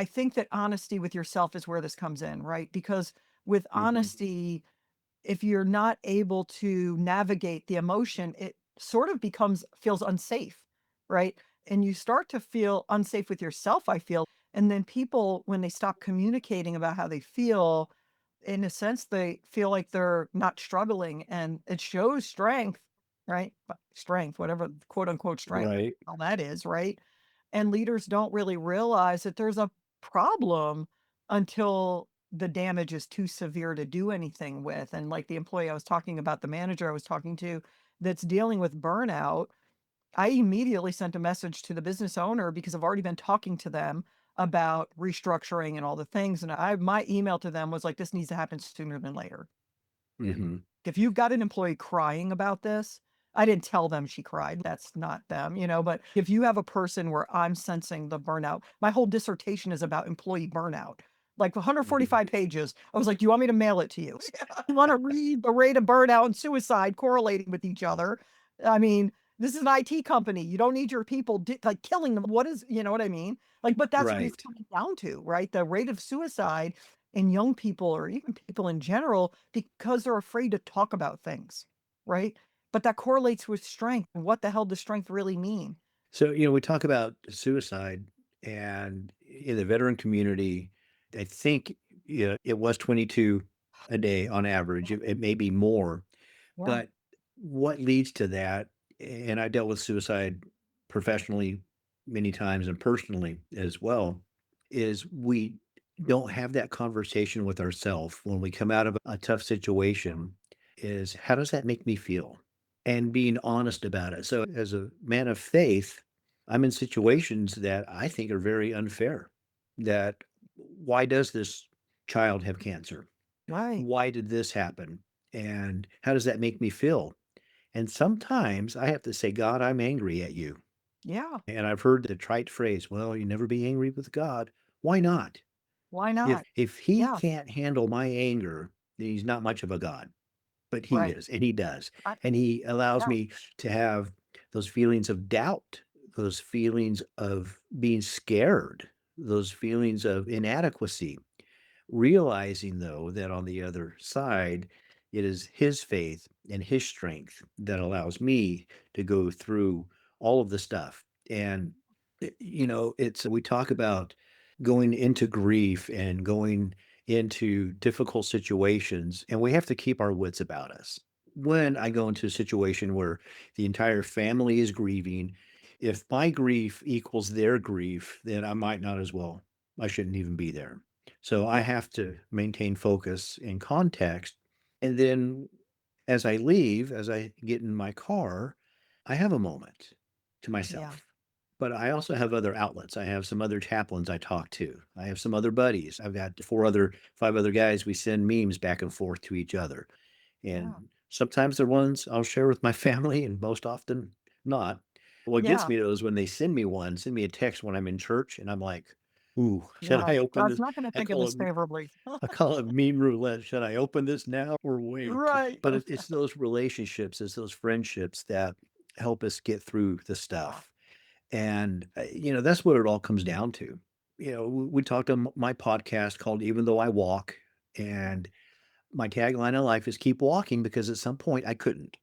think that honesty with yourself is where this comes in, right? Because with mhm, honesty, if you're not able to navigate the emotion, it sort of feels unsafe, right? And you start to feel unsafe with yourself, I feel. And then people, when they stop communicating about how they feel, in a sense, they feel like they're not struggling and it shows strength, right? Strength, whatever quote unquote strength, right. all that is, right? And leaders don't really realize that there's a problem until the damage is too severe to do anything with. And like the employee I was talking about, the manager I was talking to that's dealing with burnout, I immediately sent a message to the business owner because I've already been talking to them about restructuring and all the things. And my email to them was like, this needs to happen sooner than later. Mhm, If you've got an employee crying about this, I didn't tell them she cried. That's not them, but if you have a person where I'm sensing the burnout, my whole dissertation is about employee burnout. Like mhm, 145 pages. I was like, "Do you want me to mail it to you?" You want to read the rate of burnout and suicide correlating with each other. I mean, this is an IT company. You don't need your people like killing them. You know what I mean? Like, but that's what it's right. coming down to, right? The rate of suicide in young people or even people in general because they're afraid to talk about things, right? But that correlates with strength. And what the hell does strength really mean? So, we talk about suicide and in the veteran community, I think, it was 22 a day on average. It may be more, Yeah. but what leads to that? And I dealt with suicide professionally many times and personally as well, is we don't have that conversation with ourselves when we come out of a tough situation is how does that make me feel? And being honest about it. So as a man of faith, I'm in situations that I think are very unfair. That why does this child have cancer? Right. Why did this happen? And how does that make me feel? And sometimes I have to say, God, I'm angry at you. Yeah. And I've heard the trite phrase, well, you never be angry with God. Why not? Why If not? if he Yeah. can't handle my anger, then he's not much of a God. But he Right. is, and he does. I, And he allows yeah. me to have those feelings of doubt, those feelings of being scared, those feelings of inadequacy. Realizing, though, that on the other side, it is his faith and his strength that allows me to go through all of the stuff. And, it's we talk about going into grief and going into difficult situations, and we have to keep our wits about us. When I go into a situation where the entire family is grieving, if my grief equals their grief, then I might not as well. I shouldn't even be there. So I have to maintain focus and context. And then as I leave, as I get in my car, I have a moment to Yeah. myself. But I also have other outlets. I have some other chaplains I talk to. I have some other buddies. I've got 5 other guys. We send memes back and forth to each other. Yeah. And sometimes they're ones I'll share with my family, and most often not. What gets Yeah. me though is when they send me a text when I'm in church, and I'm like, "Ooh, should Yeah. I open God's this?" not going to I think of call us it favorably. I call it meme roulette. Should I open this now or wait? Right. But it's those relationships, it's those friendships that help us get through the Yeah. stuff. And that's what it all comes down to. We talked on my podcast called "Even Though I Walk," and my tagline in life is keep walking because at some point I couldn't.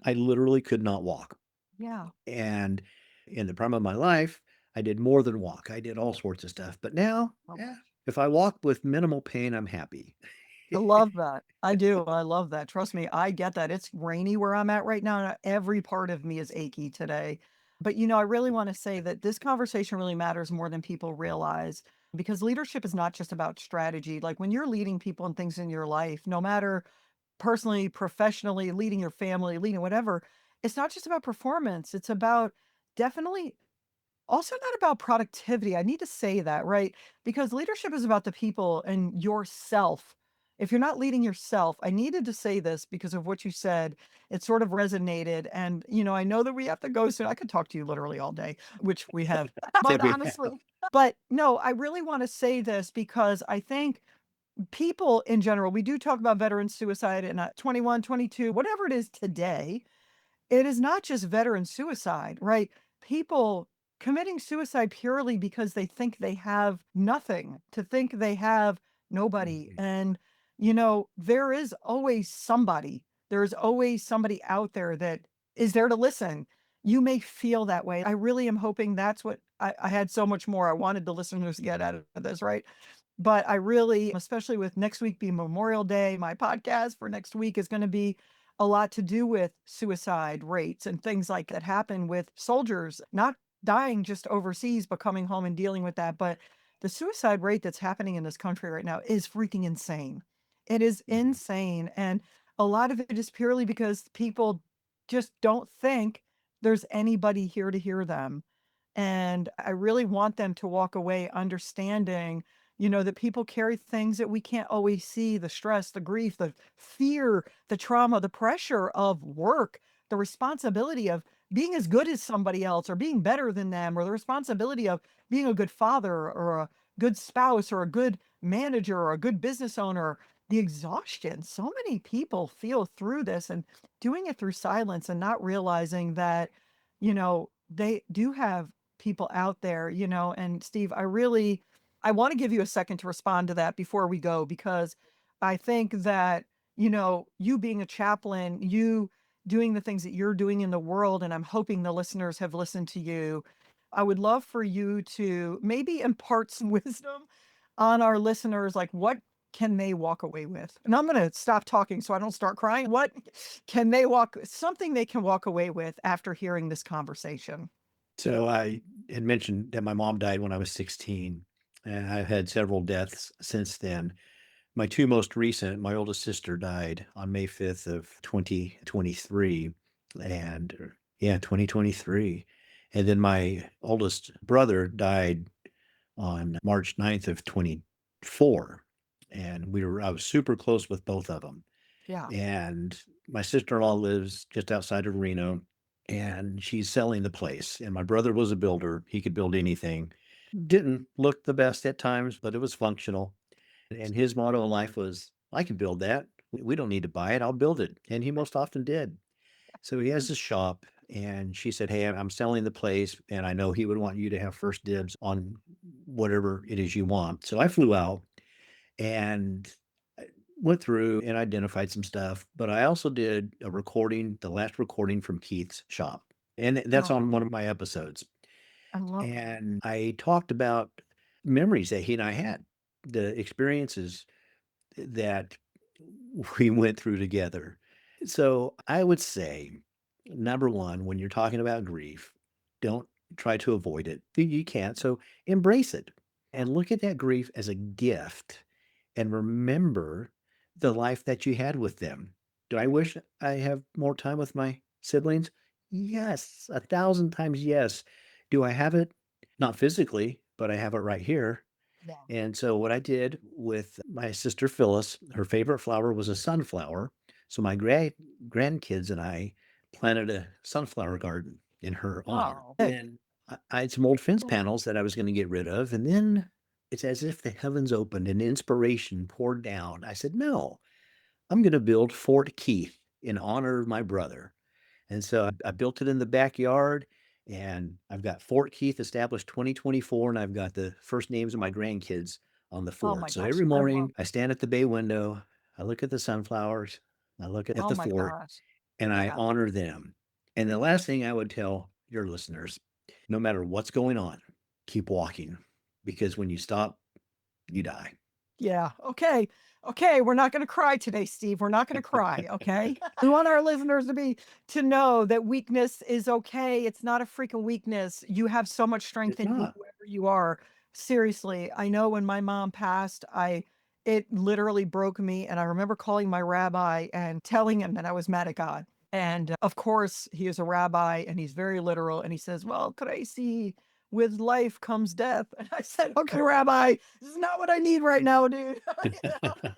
I literally could not walk. Yeah. And in the prime of my life, I did more than walk. I did all sorts of stuff. But now, Oh, yeah, if I walk with minimal pain, I'm happy. I love that. I do. I love that. Trust me, I get that. It's rainy where I'm at right now, and every part of me is achy today. But I really want to say that this conversation really matters more than people realize because leadership is not just about strategy. Like when you're leading people and things in your life, no matter personally, professionally, leading your family, leading whatever, it's not just about performance. It's about definitely also not about productivity. I need to say that, right? Because leadership is about the people and yourself. If you're not leading yourself, I needed to say this because of what you said. It sort of resonated. And, I know that we have to go soon. I could talk to you literally all day, which we have. But That we have. honestly, but no, I really want to say this because I think people in general, we do talk about veteran suicide and 21, 22, whatever it is today. It is not just veteran suicide, right? People committing suicide purely because they think they have nothing, to think they have nobody. Mhm. And, there is always somebody. There's always somebody out there that is there to listen. You may feel that way. I really am hoping that's what I had so much more I wanted the listeners to get out of this, right? But I really, especially with next week being Memorial Day, my podcast for next week is going to be a lot to do with suicide rates and things like that happen with soldiers not dying just overseas, but coming home and dealing with that. But the suicide rate that's happening in this country right now is freaking insane. It is Mhm. insane. And a lot of it is purely because people just don't think there's anybody here to hear them. And I really want them to walk away understanding, that people carry things that we can't always see, the stress, the grief, the fear, the trauma, the pressure of work, the responsibility of being as good as somebody else or being better than them, or the responsibility of being a good father or a good spouse or a good manager or a good business owner. The exhaustion. So many people feel through this and doing it through silence and not realizing that, they do have people out there, and Steve, I want to give you a second to respond to that before we go because I think that, you being a chaplain, you doing the things that you're doing in the world, and I'm hoping the listeners have listened to you. I would love for you to maybe impart some wisdom on our listeners, like what can they walk away with? And I'm going to stop talking so I don't start crying. What can they something they can walk away with after hearing this conversation? So I had mentioned that my mom died when I was 16, and I've had several deaths since then. My 2 most recent, my oldest sister died on May 5th of 2023, and yeah, 2023. And then my oldest brother died on March 9th of 24, and I was super close with both of them. Yeah. And my sister-in-law lives just outside of Reno, and she's selling the place, and my brother was a builder, he could build anything. Didn't look the best at times, but it was functional. And his motto in life was, "I can build that. We don't need to buy it. I'll build it." And he most often did. So he has a shop, and she said, "Hey, I'm selling the place, and I know he would want you to have first dibs on whatever it is you want." So I flew out and I went through and identified some stuff, but I also did a recording, the last recording from Keith's shop. And that's Oh, on one of my episodes. I love And I talked about memories that he and I had, the experiences that we went through together. So I would say, number one, when you're talking about grief, don't try to avoid it. You can't. So embrace it and look at that grief as a gift and remember the life that you had with them. Do I wish I have more time with my siblings? Yes, 1,000 times yes. Do I have it? Not physically, but I have it right here. yeah. And so what I did with my sister Phyllis, her favorite flower was a sunflower. So my grandkids and I planted a sunflower garden in her honor. Oh, hey. And I had some old fence panels that I was going to get rid of. And then it's as if the heavens opened and inspiration poured down. I said, no, I'm going to build Fort Keith in honor of my brother. And so I built it in the backyard, and I've got Fort Keith established 2024, and I've got the first names of my grandkids on the Oh my fort. So gosh. every I love morning, I stand at the bay window, I look at the sunflowers, I look at Oh the my fort, gosh. and I Yeah. honor them. And the last thing I would tell your listeners, no matter what's going on, keep walking, because when you stop, you die. Yeah. Okay. Okay. We're not going to cry today, Steve. We're not going to cry. Okay. We want our listeners to know that weakness is okay. It's not a freaking weakness. You have so much strength It's in you, not. whoever you are. Seriously. I know when my mom passed, it literally broke me. And I remember calling my rabbi and telling him that I was mad at God. And of course, he is a rabbi and he's very literal. And he says, well, Tracy, with life comes death. And I said, okay, Rabbi, this is not what I need right now, dude.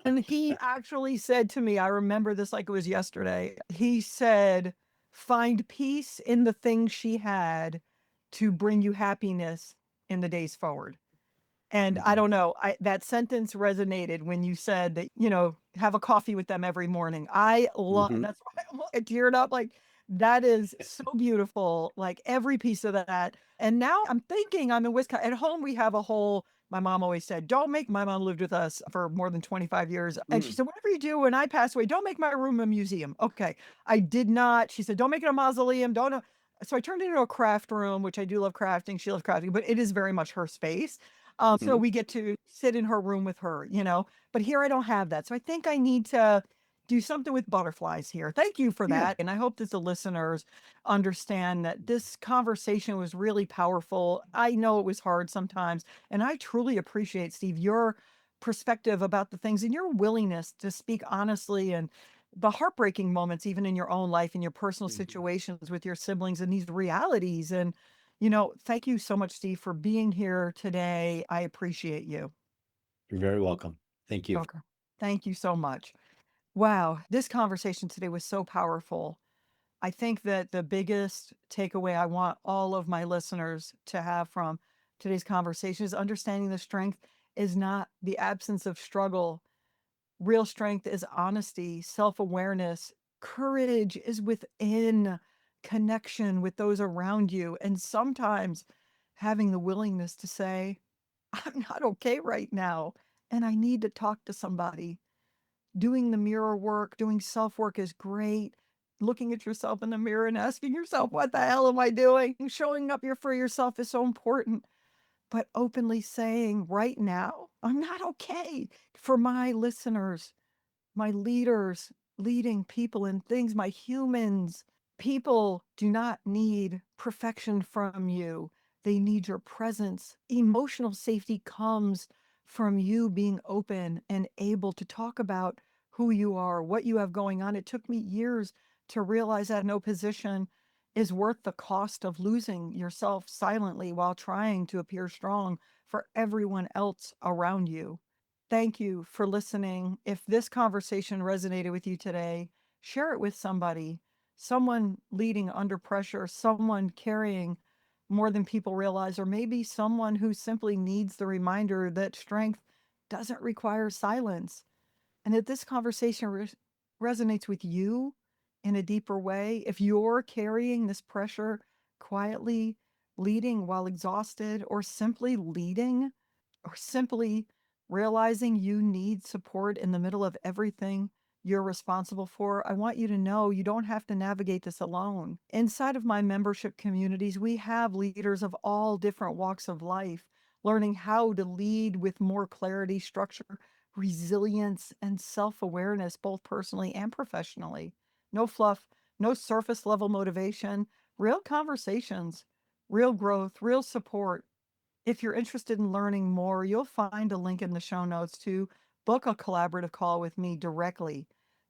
And he actually said to me, I remember this like it was yesterday. He said, find peace in the things she had to bring you happiness in the days forward. And I Mhm, don't know, that sentence resonated when you said that, have a coffee with them every morning. I love mhm. that's why I teared up, like, that is so beautiful, like, every piece of that. And now I'm thinking I'm in Wisconsin. At home, we have a whole my mom always said, "Don't make" my mom lived with us for more than 25 years, and she Mm, said, "Whatever you do when I pass away, don't make my room a museum." Okay. I did not. She said, "Don't make it a mausoleum, don't" so I turned it into a craft room, which I do love crafting, she loves crafting, but it is very much her space. So mhm. we get to sit in her room with her, but here I don't have that. So I think I need to do something with butterflies here. Thank you for Yeah, that. And I hope that the listeners understand that this conversation was really powerful. I know it was hard sometimes. And I truly appreciate, Steve, your perspective about the things and your willingness to speak honestly and the heartbreaking moments, even in your own life and your personal mhm. situations with your siblings and these realities. And thank you so much, Steve, for being here today. I appreciate you. You're very welcome. Thank you. Okay. Thank you so much. Wow. This conversation today was so powerful. I think that the biggest takeaway I want all of my listeners to have from today's conversation is understanding the strength is not the absence of struggle. Real strength is honesty, self awareness, courage is within connection with those around you. And sometimes having the willingness to say, I'm not okay right now, and I need to talk to somebody. Doing the mirror work, doing self work is great. Looking at yourself in the mirror and asking yourself, what the hell am I doing? Showing up for yourself is so important. But openly saying, right now, I'm not okay for my listeners, my leaders, leading people and things, my humans. People do not need perfection from you. They need your presence. Emotional safety comes from you being open and able to talk about who you are, what you have going on. It took me years to realize that no position is worth the cost of losing yourself silently while trying to appear strong for everyone else around you. Thank you for listening. If this conversation resonated with you today, share it with somebody, someone leading under pressure, someone carrying more than people realize, or maybe someone who simply needs the reminder that strength doesn't require silence. And if this conversation resonates with you in a deeper way, if you're carrying this pressure quietly, leading while exhausted, or simply realizing you need support in the middle of everything you're responsible for, I want you to know you don't have to navigate this alone. Inside of my membership communities, we have leaders of all different walks of life learning how to lead with more clarity, structure, resilience, and self awareness, both personally and professionally. No fluff, no surface level motivation, real conversations, real growth, real support. If you're interested in learning more, you'll find a link in the show notes to book a collaborative call with me directly.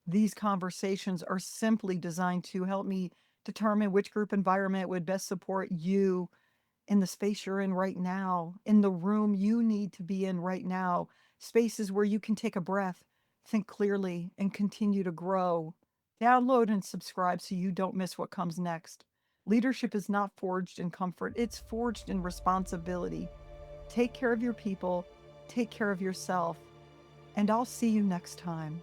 These conversations are simply designed to help me determine which group environment would best support you in the space you're in right now, in the room you need to be in right now, spaces where you can take a breath, think clearly, and continue to grow. Download and subscribe so you don't miss what comes next. Leadership is not forged in comfort, it's forged in responsibility. Take care of your people, take care of yourself, and I'll see you next time.